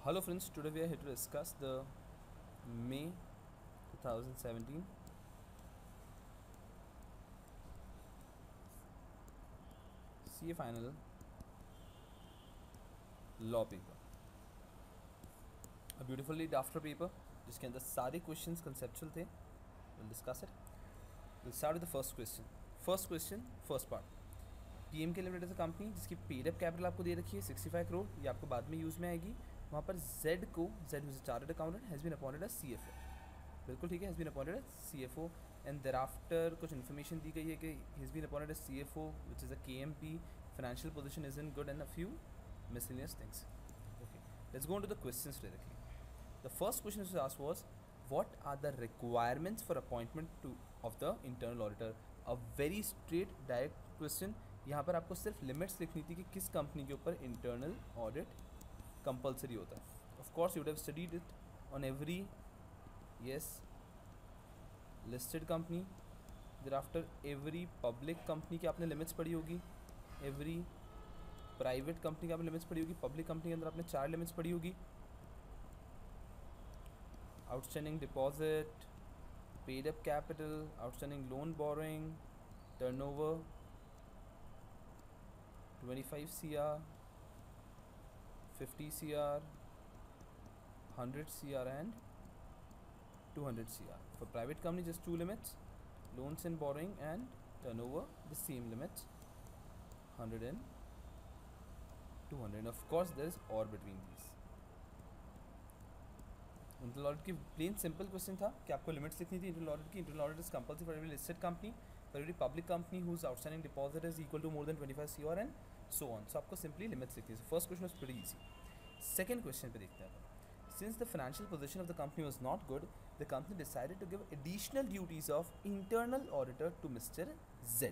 Hello friends, today we are here to discuss the May 2017 CA final law paper, a beautifully drafted paper जिसके अंदर सारे questions conceptual थे. We'll discuss it. We'll start with the first question. First part. PMK limited is a company जिसकी paid up capital आपको दे रखी है 65 करोड़. ये आपको बाद में यूज़ में आएगी. वहाँ पर Z को chartered accountant has been appointed as CFO. बिल्कुल ठीक है, has been appointed as CFO and thereafter कुछ इन्फॉर्मेशन दी गई है कि has been appointed as CFO which is a KMP. Financial position is in good and a few miscellaneous things. Okay, let's go on to the questions directly. The first question which was asked was, what are the requirements for appointment of the internal auditor? A very straight direct question. यहाँ पर आपको सिर्फ limits लिखनी थी कि किस company के ऊपर इंटरनल ऑडिट कंपलसरी होता है. Of course you would have studied it on every listed company. Thereafter every public company की आपने लिमिट्स पढ़ी होगी, एवरी प्राइवेट कंपनी की आपने लिमिट्स पढ़ी होगी, पब्लिक कंपनी के अंदर आपने 4 लिमिट्स पढ़ी होगी. Outstanding deposit, paid up capital, outstanding loan borrowing, turnover 25 CR, 50 CR, 100 CR and 200 CR. For private company just 2 limits, loans and borrowing and turnover the same limits, 100 and 200. And of course there is or between these. Internal audit की plain simple question था कि आपको limits लिखनी थी internal audit की. Internal audit is compulsory for every listed company, for every public company whose outstanding deposit is equal to more than 25 CR and so on. So आपको simply limits लिखनी है. First question was pretty easy. Second question पे देखते हैं. Since the financial position of the company was not good, the company decided to give additional duties of internal auditor to Mr. Z.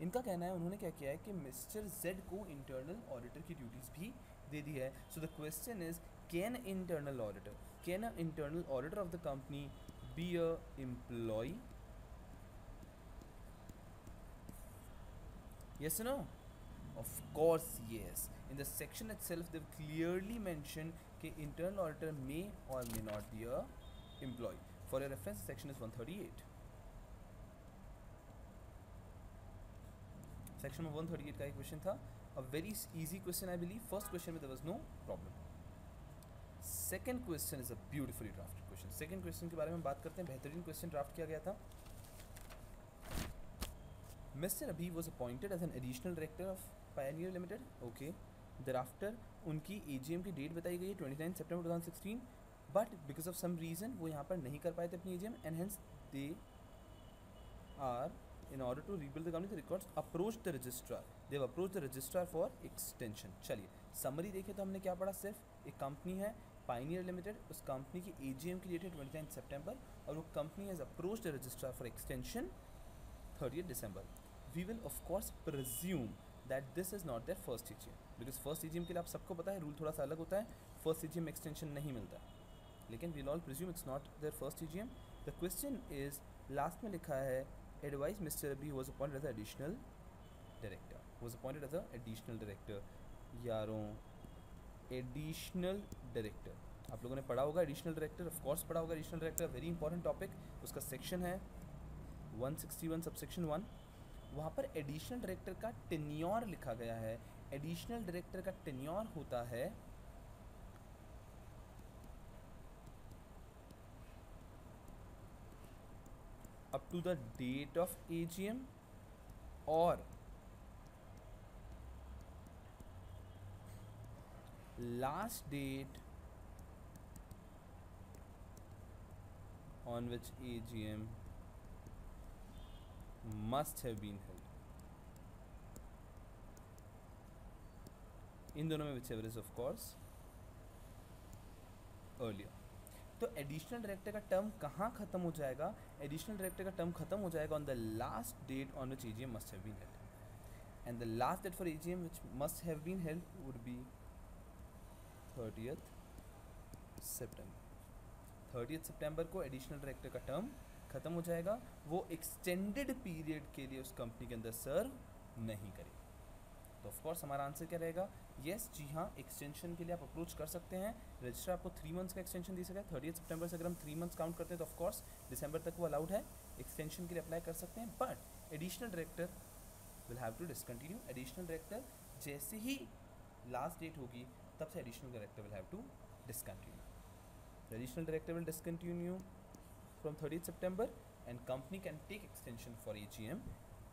इनका कहना है, उन्होंने क्या किया है कि मिस्टर Z को इंटरनल ऑडिटर की ड्यूटीज़ भी दे दी है. So the question is, can internal auditor of the company be a employ? Yes or no? Of course yes. In the section itself they've clearly mentioned कि internal auditor may or may not be a employee. For your reference, section is 138. Section 138 का एक question था. A very easy question I believe. First question में there was no problem. Second question is a beautifully drafted question. Second question के बारे में बात करते हैं. बेहतरीन क्वेश्चन ड्राफ्ट किया गया था. Mr. Abhi was appointed as an additional director of Pioneer Limited. Okay. Thereafter उनकी AGM की डेट बताई गई है 29 सितंबर 2016. But because of some reason वो यहाँ पर नहीं कर पाए थे अपनी AGM and hence they are in order to rebuild the company, the records approached the registrar. They have approached the registrar for extension. चलिए समरी देखें तो हमने क्या पढ़ा. सिर्फ एक कंपनी है पाइनियर लिमिटेड, उस कंपनी की AGM की डेट है 29 सितंबर और वो company has approached the registrar for extension 30 December. We will of course presume that this is not their first AGM, because first AGM के लिए आप सबको पता है रूल थोड़ा सा अलग होता है. फर्स्ट AGM में एक्सटेंशन नहीं मिलता, लेकिन we'll all presume it's not their first AGM. The question is, last में लिखा है advice Mr. Abhi was appointed as an additional director. Was appointed as an additional director. यारों additional director आप लोगों ने पढ़ा होगा. एडिशनल डायरेक्टर ऑफ कोर्स पढ़ा होगा. Additional director very important topic. उसका सेक्शन है 161 सबसेक्शन 1. वहाँ पर एडिशनल डायरेक्टर का टेन्योर लिखा गया है. एडिशनल डायरेक्टर का टेन्योर होता है up to the date of AGM or last date on which AGM must have been held. इन दोनों में whichever is of course earlier. तो एडिशनल डायरेक्टर का टर्म कहाँ खत्म हो जाएगा? एडिशनल डायरेक्टर का टर्म खत्म हो जाएगा on the last date on which AGM must have been held. And the last date for AGM which must have been held would be 30th September. 30th September को additional director का term खत्म हो जाएगा. वो extended period के लिए उस company के अंदर सर्व नहीं करेगा. तो ऑफ कोर्स हमारा आंसर क्या रहेगा, येस जी हाँ, एक्सटेंशन के लिए आप अप्रोच कर सकते हैं। रजिस्ट्रार आपको 3 मंथ्स का एक्सटेंशन दे सकता है। 30 सितंबर से अगर हम 3 मंथ्स काउंट करते हैं तो ऑफ कोर्स दिसंबर तक वो अलाउड है, एक्सटेंशन के लिए अप्लाई कर सकते हैं। But additional director will have to discontinue. Additional director जैसे ही लास्ट डेट होगी तब से additional director will have to discontinue. Additional director will discontinue from 30th September and company can take extension for AGM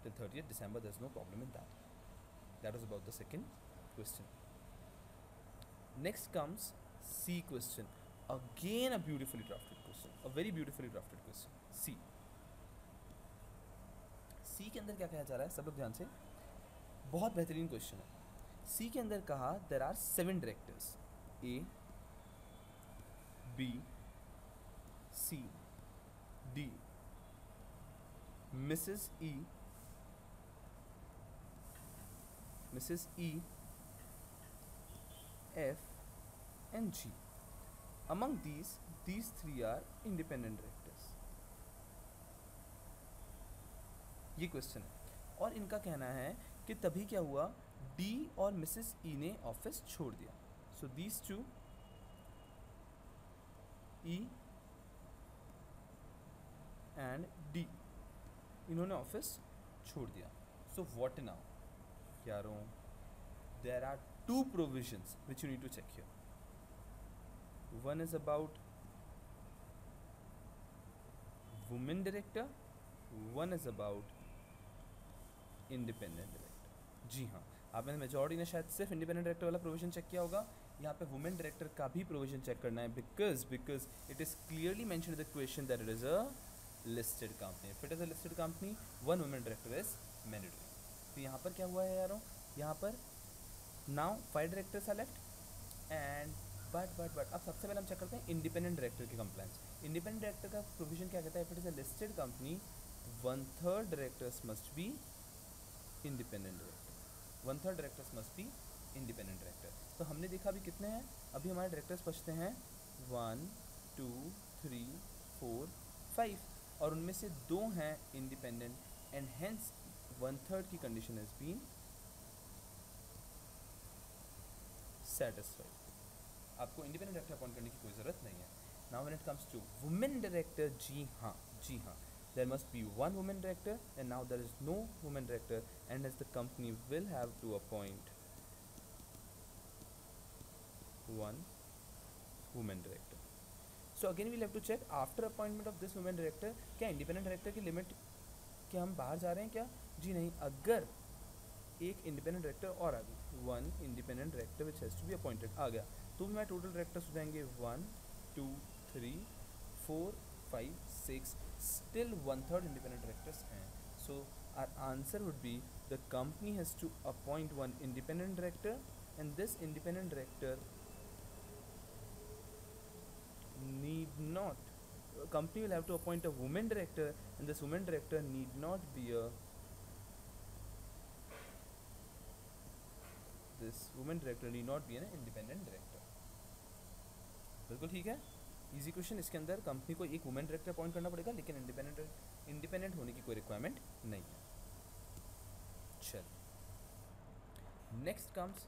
till 30th December. There's no problem in that. That was about the second question. Next comes C question. Again a beautifully drafted question. A very beautifully drafted question. C. C के अंदर क्या कहा जा रहा है, सब लोग ध्यान से, बहुत बेहतरीन क्वेश्चन है। C के अंदर कहा there are 7 directors A, B, C, D, Mrs. E, Mrs. E, F, and G. Among these 3 are independent directors. ये क्वेश्चन है और इनका कहना है कि तभी क्या हुआ, D और मिसेस E ने ऑफिस छोड़ दिया। So these 2 E and D इन्होंने ऑफिस छोड़ दिया। सो व्हाट नाउ यारों, there are 2 provisions which you need to check here. One is about women director, one is about independent director. जी हाँ, आपने majority ने शायद सिर्फ इंडिपेंडेंट डायरेक्टर वाला प्रोविजन चेक किया होगा। यहाँ पे वुमेन डायरेक्टर का भी प्रोविजन चेक करना है, because it is clearly mention in the question that it is a listed company. If it is a listed company, 1 women director is mandatory. तो यहाँ पर क्या हुआ है यारों, यहाँ पर now 5 directors are left and but अब सबसे पहले हम चेक करते हैं इंडिपेंडेंट डायरेक्टर की कंप्लायंस। इंडिपेंडेंट डायरेक्टर का प्रोविजन क्या कहता है, if it is a listed company 1/3 directors must be independent director, 1/3 directors must be independent director. तो हमने देखा अभी कितने हैं, अभी हमारे डायरेक्टर्स बचते हैं 1 2 3 4 5 और उनमें से 2 हैं इंडिपेंडेंट एंड हेंस 1/3 की कंडीशन हैज बीन सेटिस्फाइड। आपको इंडिपेंडेंट डायरेक्टर अपॉइंट करने की कोई ज़रूरत नहीं है। Now when it comes to women director, जी हाँ, there must be 1 woman director and now there is no woman director and as the company will have to appoint 1 woman director. So again we'll have to check after appointment of this woman director, क्या independent director की limit, क्या हम बाहर जा रहे हैं क्या, जी नहीं। अगर एक इंडिपेंडेंट डायरेक्टर और आ गई, 1 independent director which has to be appointed आ गया, तो मैं टोटल डायरेक्टर्स हो जाएंगे 1 2 3 4 5 6, still 1/3 independent directors हैं. So our answer would be the company has to appoint 1 independent director and this independent director need not, company will have to appoint a woman director and this woman director need not be a, this woman director need not be an independent director. बिल्कुल ठीक है, easy question. इसके अंदर company को एक women director appoint करना पड़ेगा लेकिन इंडिपेंडेंट होने की कोई रिक्वायरमेंट नहीं है। चल next comes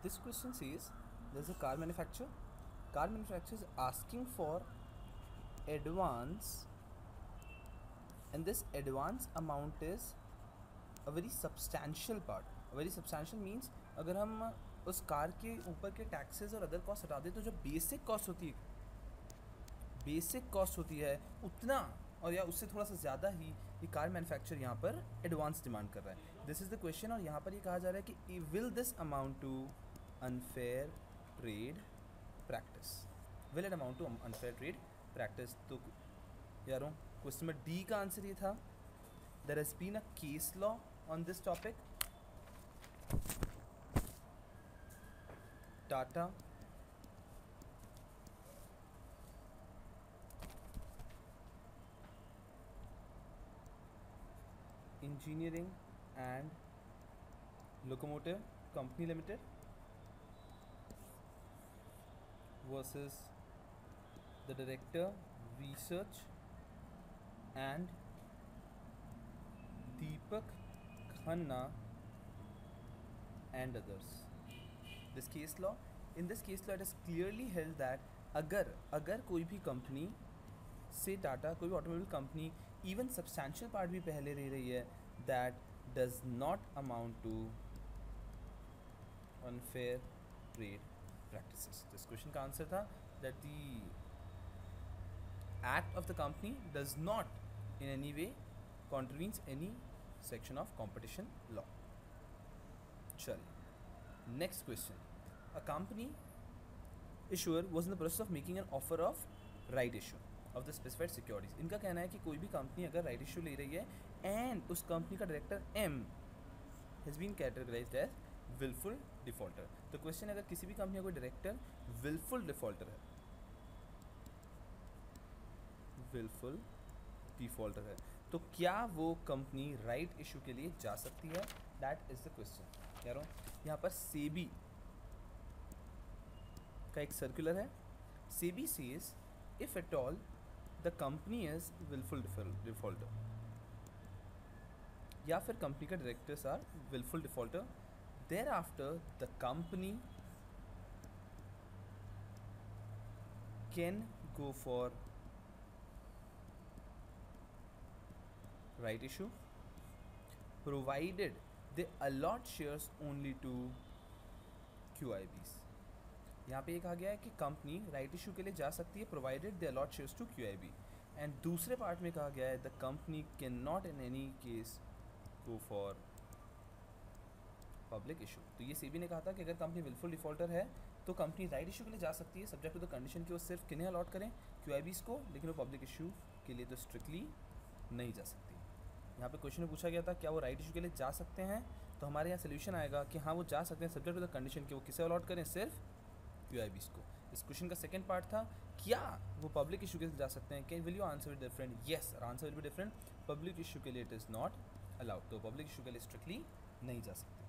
this question says there is a car manufacturer is asking for advance and this advance amount is a very substantial part. Very substantial means अगर हम उस कार के ऊपर के टैक्सेस और अदर कॉस्ट हटा दें तो जो बेसिक कॉस्ट होती है उतना और या उससे थोड़ा सा ज़्यादा ही ये कार मैन्युफैक्चर यहाँ पर एडवांस डिमांड कर रहा है। दिस इज़ द क्वेश्चन और यहाँ पर ये कहा जा रहा है कि will this amount to unfair trade practice, will it amount to unfair trade practice. तो यारों क्वेश्चन नंबर डी का आंसर ये था, there has been a case law on this topic, Tata engineering and locomotive company limited versus the director research and Deepak Khanna and others. This case law, in this case law it is clearly held that अगर कोई भी company से टाटा, कोई भी automobile company even substantial part भी पहले ले रही है, that does not amount to unfair trade practices. This question का आंसर था that the act of the company does not in any way contravenes any section of competition law. चलिए next question. A company issuer was in the process of making an offer of right issue of the specified securities. इनका कहना है कि कोई भी company अगर right issue ले रही है एंड उस कंपनी का director M has been categorised as wilful defaulter. तो क्वेश्चन, अगर किसी भी कंपनी का कोई डायरेक्टर विलफुल डिफॉल्टर है, विलफुल डिफॉल्टर है, तो क्या वो कंपनी राइट इशू के लिए जा सकती है? That is the question. कह रहा हूँ यहाँ पर सेबी का एक सर्कुलर है. SEBI says if at all the company is wilful defaulter या फिर कंपनी का directors are wilful defaulter, thereafter the company can go for right issue provided they allot shares only to QIBs. यहाँ पे एक आ गया है कि कंपनी राइट इशू के लिए जा सकती है provided they allot shares to QIB, and दूसरे पार्ट में कहा गया है the company can not in any case go for public issue. तो ये सेबी ने कहा था कि अगर कंपनी विलफुल डिफॉल्टर है तो कंपनी राइट इशू के लिए जा सकती है सब्जेक्ट टू द कंडीशन कि वो सिर्फ किन्हें अलॉट करें, QIBs को, लेकिन वो पब्लिक इशू के लिए तो स्ट्रिक्टली नहीं जा सकती. यहाँ पे क्वेश्चन में पूछा गया था क्या वो राइट इशू के लिए जा सकते हैं, तो हमारे यहाँ सोल्यूशन आएगा कि हाँ वो जा सकते हैं सब्जेक्ट टू द कंडीशन कि वो किसे अलॉट करें, सिर्फ QIBs को. इस क्वेश्चन का सेकंड पार्ट था क्या वो पब्लिक इशू के लिए जा सकते हैं. Can will you answer it different? Yes, answer will be different. Public issue के लिए इट इज़ नॉट अलाउड, तो पब्लिक इशू के लिए स्ट्रिक्टली नहीं जा सकते.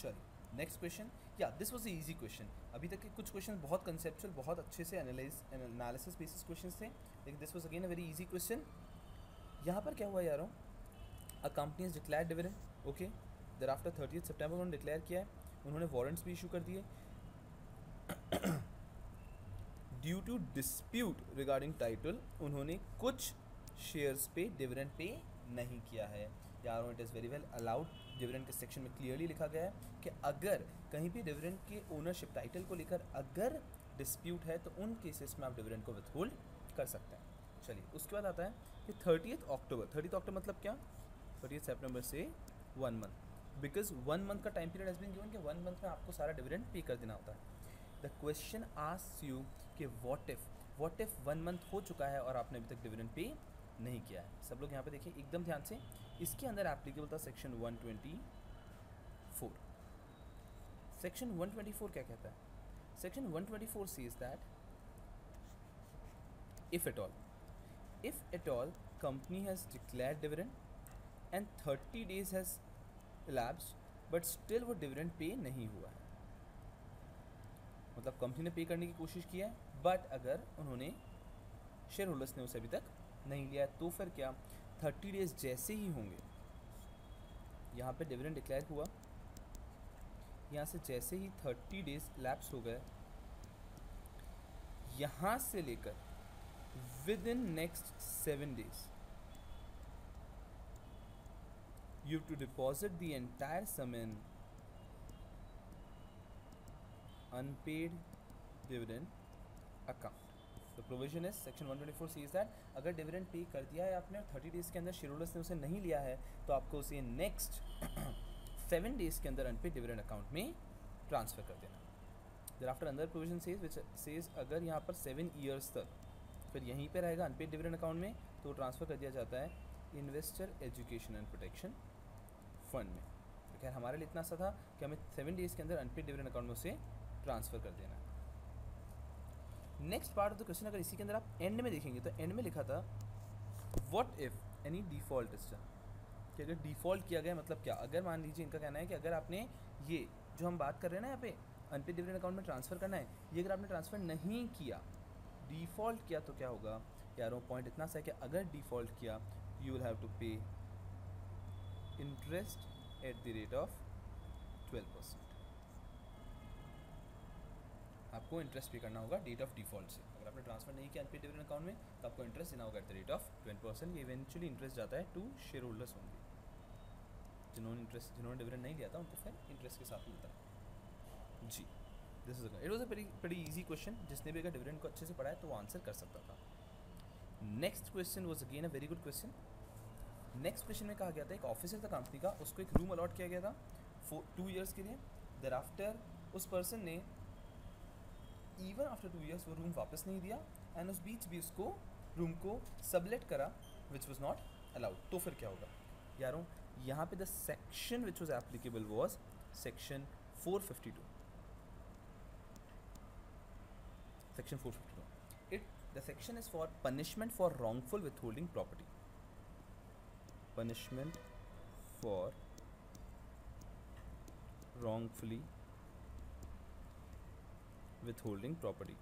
चलिए नेक्स्ट क्वेश्चन. या this was a easy question. अभी तक के कुछ क्वेश्चन बहुत कंसेप्चुअल, बहुत अच्छे से एनालिसिस बेसिस क्वेश्चन थे, लेकिन this was again a very easy question. यहाँ पर क्या हुआ यारों, a company is declare dividend, okay, thereafter 30 सितंबर उन्होंने डिक्लेयर किया है, उन्होंने वारंट्स भी इशू कर दिए. Due to dispute regarding title उन्होंने कुछ शेयर्स पे डिविडेंड पे नहीं किया है. यारों it is very well allowed. Dividend के सेक्शन में क्लियरली लिखा गया है कि अगर कहीं भी डिविडेंड के ओनरशिप टाइटल को लेकर अगर डिस्प्यूट है तो उन केसेस में आप डिविडेंड को विथहोल्ड कर सकते हैं. चलिए उसके बाद आता है कि 30 अक्टूबर मतलब क्या, 30 सितंबर से 1 मंथ, बिकॉज 1 मंथ का time period has been given कि 1 मंथ में आपको सारा डिविडेंड पे कर देना होता है. द क्वेश्चन आस्क्स यू कि व्हाट इफ 1 मंथ हो चुका है और आपने अभी तक डिविडेंड पे नहीं किया है. सब लोग यहाँ पे देखिए एकदम ध्यान से, इसके अंदर एप्लीकेबल था सेक्शन 124. सेक्शन 124 क्या कहता है? Section 124 says that if at all company has declared dividend and 30 days has elapsed but still वो डिविडेंड पे नहीं हुआ है, मतलब कंपनी ने पे करने की कोशिश की है बट अगर उन्होंने शेयर होल्डर्स ने उसे अभी तक नहीं लिया है, तो फिर क्या 30 days जैसे ही होंगे, यहाँ पे डिविडेंड डिक्लेयर हुआ, यहाँ से जैसे ही 30 days लैप्स हो गए, यहाँ से लेकर with in next 7 days you have to deposit the entire sum in unpaid dividend account. The provision is section 124 says that अगर डिविडेंड पे कर दिया है आपने और 30 days के अंदर शेयर होल्डर्स ने उसे नहीं लिया है तो आपको उसे नेक्स्ट 7 days के अंदर अनपेड डिविडेंड अकाउंट में ट्रांसफ़र कर देना. thereafter अंदर प्रोविजन सेज विच सेज अगर यहाँ पर 7 years तक फिर यहीं पे रहेगा अनपेड डिविडेंड अकाउंट में, तो ट्रांसफ़र कर दिया जाता है investor education and protection fund में. तो खैर हमारे लिए इतना सा था कि हमें 7 days के अंदर अनपेड डिविडेंड अकाउंट में उसे ट्रांसफ़र कर देना है. Next part of the question अगर इसी के अंदर आप एंड में देखेंगे तो एंड में लिखा था what if any default is done, कि अगर डिफ़ॉल्ट किया गया मतलब क्या, अगर मान लीजिए इनका कहना है कि अगर आपने ये जो हम बात कर रहे हैं ना यहाँ पे अनपेड डिविडेंड अकाउंट में ट्रांसफ़र करना है, ये अगर आपने ट्रांसफ़र नहीं किया, डिफ़ॉल्ट किया, तो क्या होगा यारों, पॉइंट इतना सा है कि अगर डिफ़ॉल्ट किया यू विल हैव टू पे interest at the rate of 12%। आपको इंटरेस्ट पे करना होगा डेट ऑफ डिफॉल्ट से। अगर आपने ट्रांसफर नहीं किया अनपेड डिविडेंड अकाउंट में तो आपको इंटरेस्ट देना होगा एट द रेट ऑफ 12%। ये इवेंचुअली इंटरेस्ट जाता है टू शेयर होल्डर्स होंगे, जिन्होंने डिविडेंड नहीं लिया था उनको फिर इंटरेस्ट के साथ मिलता है जी। This is it was a very easy question. जिसने भी अगर डिविडेंड को अच्छे से पढ़ा है तो वो आंसर कर सकता था। Next question was again a very good question. Next question में कहा गया था एक ऑफिसर था कंपनी का, उसको एक रूम अलॉट किया गया था 2 ईयर्स के लिए। देयर आफ्टर उस पर्सन ने इवन आफ्टर 2 ईयर्स वो रूम वापस नहीं दिया एंड उस बीच भी उसको रूम को सबलेट करा विच वॉज नॉट अलाउड। तो फिर क्या होगा यारों, यहाँ पे the section which was applicable was section 452। Section 452 the section is for punishment for wrongful withholding property। punishment for wrongfully withholding property।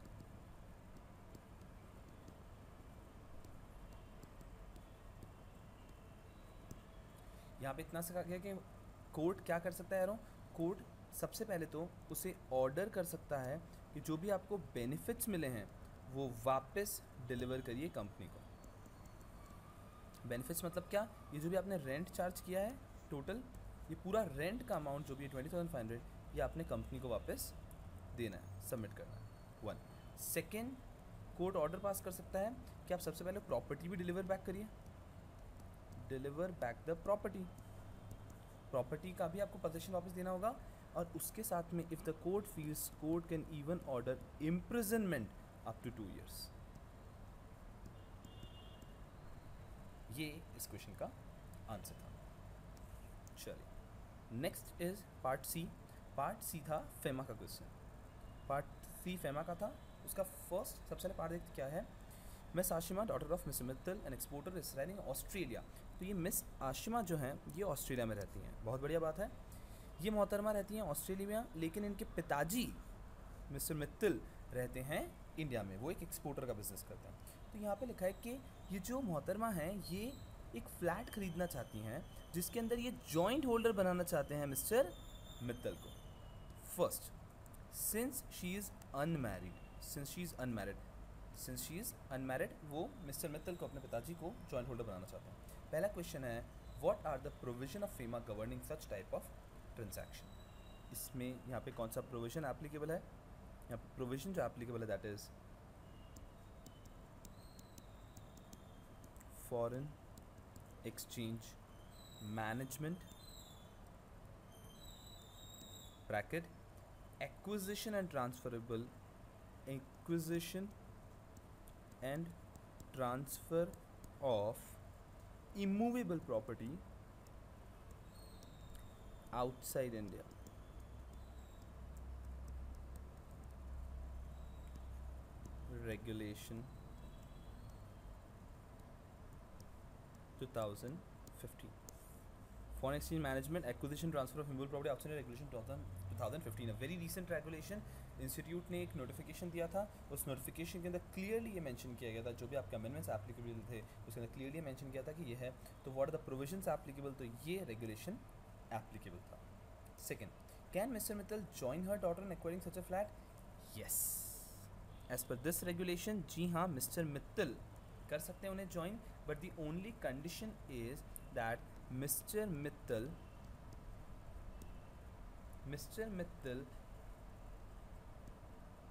यहाँ पे इतना सा कहा गया कि कोर्ट क्या कर सकता है यारों, कोर्ट सबसे पहले तो उसे ऑर्डर कर सकता है कि जो भी आपको बेनिफिट्स मिले हैं वो वापस डिलीवर करिए कंपनी को। बेनिफिट्स मतलब क्या, ये जो भी आपने रेंट चार्ज किया है टोटल, ये पूरा रेंट का अमाउंट जो भी है 20,500 ये आपने कंपनी को वापस देना है, सबमिट करना है। 1 सेकेंड, कोर्ट ऑर्डर पास कर सकता है कि आप सबसे पहले प्रॉपर्टी भी डिलीवर बैक करिए, deliver back the property. Property का भी आपको पोजीशन वापस देना होगा और उसके साथ में if the court feels court can even order imprisonment up to 2 years. ये इस क्वेश्चन का आंसर था। चलिए next is part C. Part C था फेमा का क्वेश्चन। पार्ट सी फेमा का था। उसका फर्स्ट सबसे पहले पार्ट देखते क्या है। Miss Ashima daughter of mister Mittal an exporter residing Australia. तो ये मिस आशिमा जो हैं ये ऑस्ट्रेलिया में रहती हैं, बहुत बढ़िया बात है। ये मोहतरमा रहती हैं ऑस्ट्रेलिया में, लेकिन इनके पिताजी मिस्टर मित्तल रहते हैं इंडिया में, वो एक एक्सपोर्टर का बिजनेस करते हैं। तो यहाँ पे लिखा है कि ये जो मोहतरमा हैं ये एक फ्लैट खरीदना चाहती हैं जिसके अंदर ये जॉइंट होल्डर बनाना चाहते हैं मिस्टर मित्तल को। First, since she is unmarried वो मिस्टर मित्तल को, अपने पिताजी को जॉइंट होल्डर बनाना चाहते हैं। पहला क्वेश्चन है what are the provision of FEMA governing such type of transaction. इसमें यहाँ पे कौन सा प्रोविजन एप्लीकेबल है, यहाँ पे प्रोविजन जो एप्लीकेबल है that is foreign exchange management bracket acquisition and transfer of immovable property outside India। Regulation 2015 Foreign Exchange Management Acquisition Transfer of Immovable Property Outside Regulation 2015 a very recent regulation। Institute ने एक notification दिया था, उस notification के अंदर clearly ये mention किया गया था, जो भी आपके अमेंडमेंट्स एप्लीकेबल थे उसके अंदर क्लियरली मेंशन किया था कि ये है। तो what are the provisions applicable, तो ये रेगुलेशन एप्लीकेबल था। Second, can mister Mittal join her daughter in acquiring such a flat. Yes, as per this regulation, जी हाँ मिस्टर मित्तल कर सकते हैं उन्हें join, but the only condition is that mister Mittal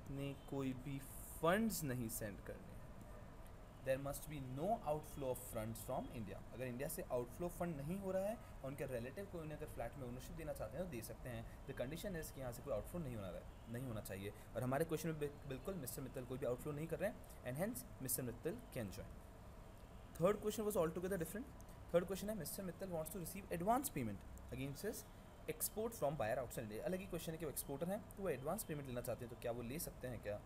ने कोई भी फंड्स नहीं सेंड करने हैं। There must be no outflow of funds from India. अगर इंडिया से आउटफ्लो फंड नहीं हो रहा है और उनके रिलेटिव को उन्हें अगर फ्लैट में ओनरशिप देना चाहते हैं तो दे सकते हैं। द कंडीशन इज कि यहाँ से कोई आउटफ्लो नहीं होना चाहिए। और हमारे क्वेश्चन में बिल्कुल मिस्टर मित्तल कोई भी आउटफ्लो नहीं कर रहे हैं and hence mister Mittal can join. Third question was all together different. Third question है mister Mittal wants to receive advance payment against his export from buyer outside India. अलग ही क्वेश्चन है कि वो एक्सपोर्टर हैं तो वो एडवांस पेमेंट लेना चाहते हैं, तो क्या वो ले सकते हैं क्या।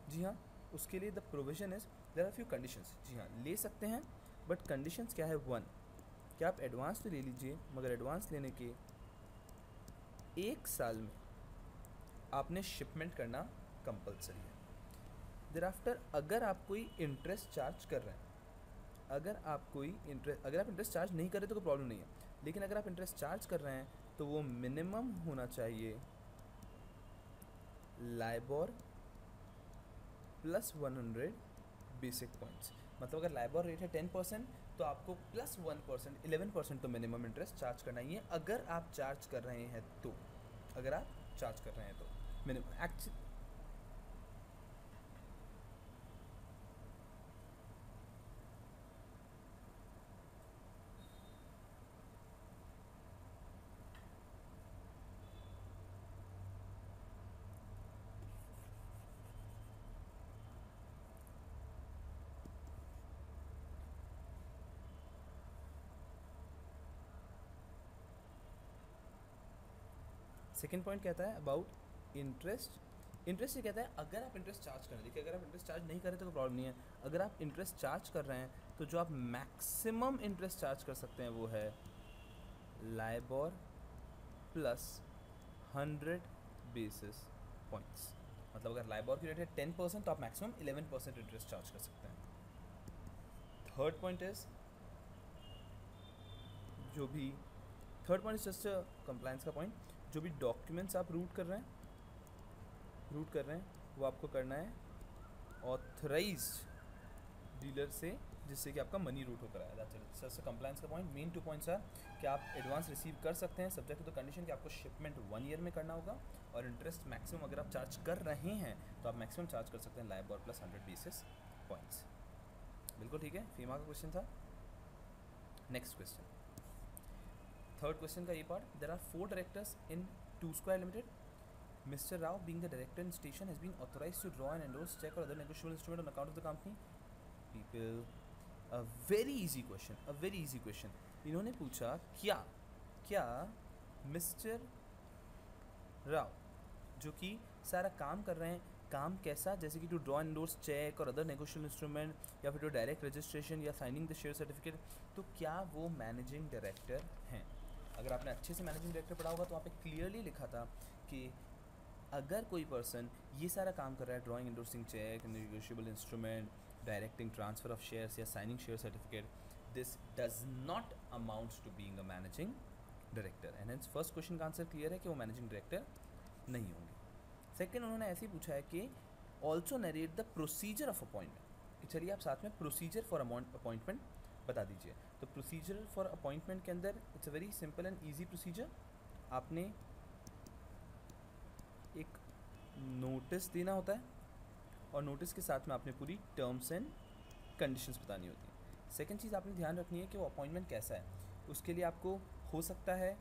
जी हाँ, उसके लिए the provision is there are few conditions. जी हाँ, ले सकते हैं, बट कंडीशंस क्या है। 1, क्या आप एडवांस तो ले लीजिए, मगर एडवांस लेने के 1 साल में आपने शिपमेंट करना कंपलसरी है। देयर आफ्टर अगर आप कोई इंटरेस्ट चार्ज कर रहे हैं अगर आप इंटरेस्ट चार्ज नहीं कर रहे तो कोई प्रॉब्लम नहीं है, लेकिन अगर आप इंटरेस्ट चार्ज कर रहे हैं तो वो मिनिमम होना चाहिए लाइबोर प्लस 100 बेसिक पॉइंट्स। मतलब अगर लाइबोर रेट है 10% तो आपको प्लस 1% 11% तो मिनिमम इंटरेस्ट चार्ज करना ही है, अगर आप चार्ज कर रहे हैं तो। अगर आप चार्ज कर रहे हैं तो मिनिमम एक्चुअली सेकेंड पॉइंट कहता है अबाउट इंटरेस्ट ये कहता है अगर आप इंटरेस्ट चार्ज कर रहे हैं, देखिए अगर आप इंटरेस्ट चार्ज नहीं कर रहे तो कोई प्रॉब्लम नहीं है, अगर आप इंटरेस्ट चार्ज कर रहे हैं तो जो आप मैक्सिमम इंटरेस्ट चार्ज कर सकते हैं वो है लाइबोर प्लस 100 बेसिस पॉइंट्स। मतलब अगर लाइबोर की रेट है 10% तो आप मैक्सिमम 11% इंटरेस्ट चार्ज कर सकते हैं। Third point is just compliance का पॉइंट, जो भी डॉक्यूमेंट्स आप रूट कर रहे हैं वो आपको करना है ऑथराइज्ड डीलर से, जिससे कि आपका मनी रूट होकर आया। That's it. कंप्लायंस का पॉइंट, मेन 2 पॉइंट्स आर कि आप एडवांस रिसीव कर सकते हैं सब्जेक्ट टू द कंडीशन कि आपको शिपमेंट 1 ईयर में करना होगा, और इंटरेस्ट मैक्सिमम अगर आप चार्ज कर रहे हैं तो आप मैक्सिमम चार्ज कर सकते हैं लाइबोर प्लस 100 बेसिस पॉइंट्स। बिल्कुल ठीक है, फीमा का क्वेश्चन था। नेक्स्ट क्वेश्चन, थर्ड क्वेश्चन का ये part, there are 4 directors in 2 Square Limited. Mr. Rao, being the director in station, has been authorized to draw and endorse check or other negotiable instrument on account of the company. People, a very easy question. इन्होंने पूछा क्या mister Rao जो कि सारा काम कर रहे हैं, काम कैसा, जैसे कि to draw and endorse cheque और अदर नेगोशियल इंस्ट्रूमेंट, या फिर टू डायरेक्ट रजिस्ट्रेशन या साइनिंग द शेयर सर्टिफिकेट, तो क्या वो मैनेजिंग डायरेक्टर हैं? अगर आपने अच्छे से मैनेजिंग डायरेक्टर पढ़ा होगा तो वहाँ पे क्लियरली लिखा था कि अगर कोई पर्सन ये सारा काम कर रहा है, drawing endorsing cheque, negotiable instrument, directing transfer of shares या signing share certificate, this does not amounts to being a managing director, and hence first question का आंसर क्लियर है कि वो मैनेजिंग डायरेक्टर नहीं होंगे। सेकेंड, उन्होंने ऐसे ही पूछा है कि also narrate the procedure of appointment, कि चलिए आप साथ में प्रोसीजर फॉर अपॉइंटमेंट बता दीजिए। तो प्रोसीजर फॉर अपॉइंटमेंट के अंदर it's a very simple and easy procedure. आपने एक नोटिस देना होता है और नोटिस के साथ में आपने पूरी टर्म्स एंड कंडीशंस बतानी होती है। सेकंड चीज़ आपने ध्यान रखनी है कि वो अपॉइंटमेंट कैसा है, उसके लिए आपको हो सकता है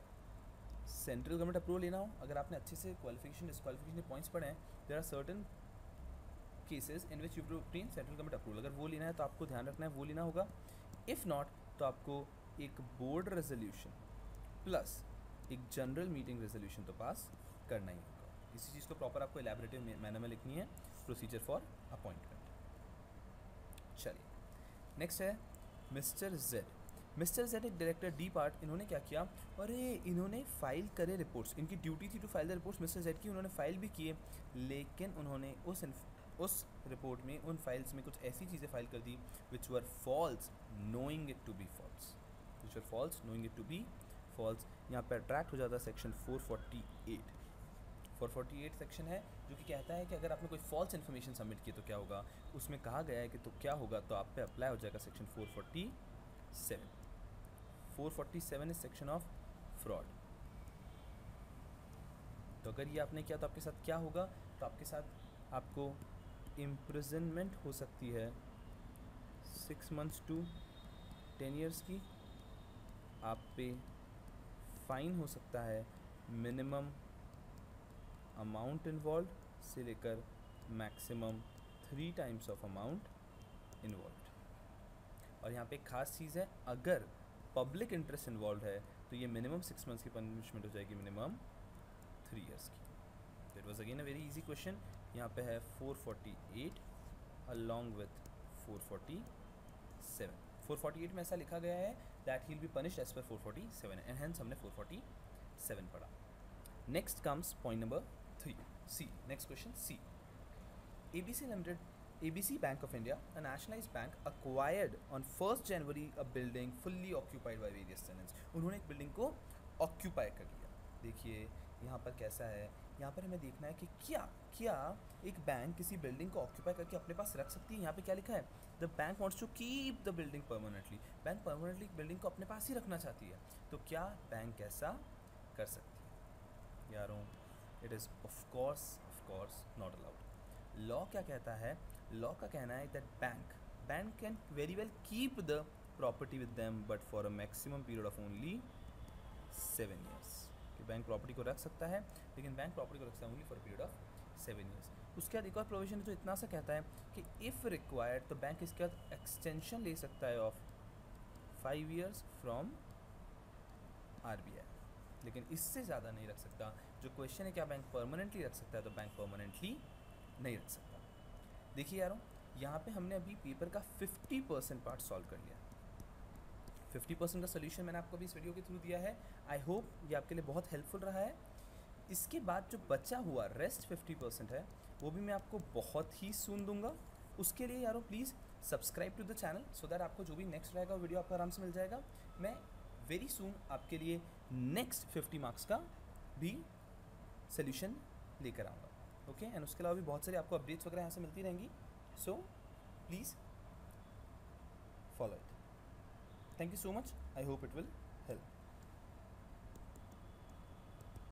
सेंट्रल गवर्नमेंट अप्रूवल लेना हो। अगर आपने अच्छे से क्वालिफिकेशन डिस्क्वालिफिकेशन के पॉइंट्स पढ़े हैं, there are certain cases in which you to obtain central government approval. अगर वो लेना है तो आपको ध्यान रखना है वो लेना होगा। इफ़ नॉट तो आपको एक बोर्ड रेजोल्यूशन प्लस एक जनरल मीटिंग रेजोल्यूशन तो पास करना ही होगा। इसी चीज़ को प्रॉपर आपको एलैबोरेटिव मैनर में लिखनी है, प्रोसीजर फॉर अपॉइंटमेंट। चलिए नेक्स्ट है मिस्टर जेड एक डायरेक्टर डी पार्ट, इन्होंने क्या किया, अरे इन्होंने फाइल करे रिपोर्ट्स, इनकी ड्यूटी थी to file the reports mister Z की, उन्होंने फाइल भी किए, लेकिन उन्होंने उस रिपोर्ट में, उन फाइल्स में कुछ ऐसी चीज़ें फाइल कर दी which were false knowing it to be false. यहाँ पर अट्रैक्ट हो जाता है सेक्शन 448 सेक्शन है, जो कि कहता है कि अगर आपने कोई फॉल्स इन्फॉर्मेशन सबमिट की तो क्या होगा। उसमें कहा गया है कि तो क्या होगा, तो आप पे अप्लाई हो जाएगा section 447 is section of fraud. तो अगर ये आपने किया तो आपके साथ क्या होगा, तो आपके साथ आपको इम्प्रिजनमेंट हो सकती है 6 months to 10 years की, आप पे फाइन हो सकता है मिनिमम अमाउंट इन्वॉल्व से लेकर maximum 3 times of amount involve. और यहाँ पे एक खास चीज़ है, अगर पब्लिक इंटरेस्ट इन्वॉल्व है तो ये मिनिमम 6 months की पनिशमेंट हो जाएगी मिनिमम 3 years की। It was again a very easy question. यहाँ पे है 448 अलॉन्ग विथ 447। 448 में ऐसा लिखा गया है that he will be punished as per 447, and hence हमने 447 पढ़ा। Next comes point number 3 C. Next question C. ABC Limited ABC Bank of India, a nationalized bank, acquired on 1st January a building fully occupied by various tenants. उन्होंने एक building को occupy कर लिया. देखिए यहाँ पर कैसा है, यहाँ पर हमें देखना है कि क्या एक बैंक किसी बिल्डिंग को ऑक्यूपाई करके अपने पास रख सकती है. यहाँ पे क्या लिखा है, the bank wants to keep the building permanently. Bank permanently building को अपने पास ही रखना चाहती है. तो क्या बैंक ऐसा कर सकती है? यारों, it is of course not allowed. Law क्या कहता है? लॉ का कहना है that bank can very well keep the property with them but for a maximum period of only 7 years. कि बैंक प्रॉपर्टी को रख सकता है, लेकिन बैंक प्रॉपर्टी को रख सकता है only for period of 7 years. उसके बाद एक और प्रोविजन जो इतना सा कहता है कि इफ़ रिक्वायर्ड तो बैंक इसके बाद एक्सटेंशन ले सकता है ऑफ 5 years फ्रॉम RBI, लेकिन इससे ज़्यादा नहीं रख सकता. जो क्वेश्चन है क्या बैंक परमानेंटली रख सकता है, तो बैंक परमानेंटली नहीं रख सकता. देखिए यारों, यहाँ पे हमने अभी पेपर का 50% पार्ट सॉल्व कर लिया. 50% का सोल्यूशन मैंने आपको अभी इस वीडियो के थ्रू दिया है. आई होप ये आपके लिए बहुत हेल्पफुल रहा है. इसके बाद जो बचा हुआ रेस्ट 50% है वो भी मैं आपको बहुत ही सून दूंगा. उसके लिए यारों please subscribe to the channel so that आपको जो भी नेक्स्ट रहेगा वीडियो आपको आराम से मिल जाएगा. मैं वेरी सून आपके लिए नेक्स्ट 50 मार्क्स का भी सोल्यूशन लेकर आऊँगा. ओके, एंड उसके अलावा भी बहुत सारी आपको अपडेट्स वगैरह यहाँ से मिलती रहेंगी. So please follow it. Thank you so much. I hope it will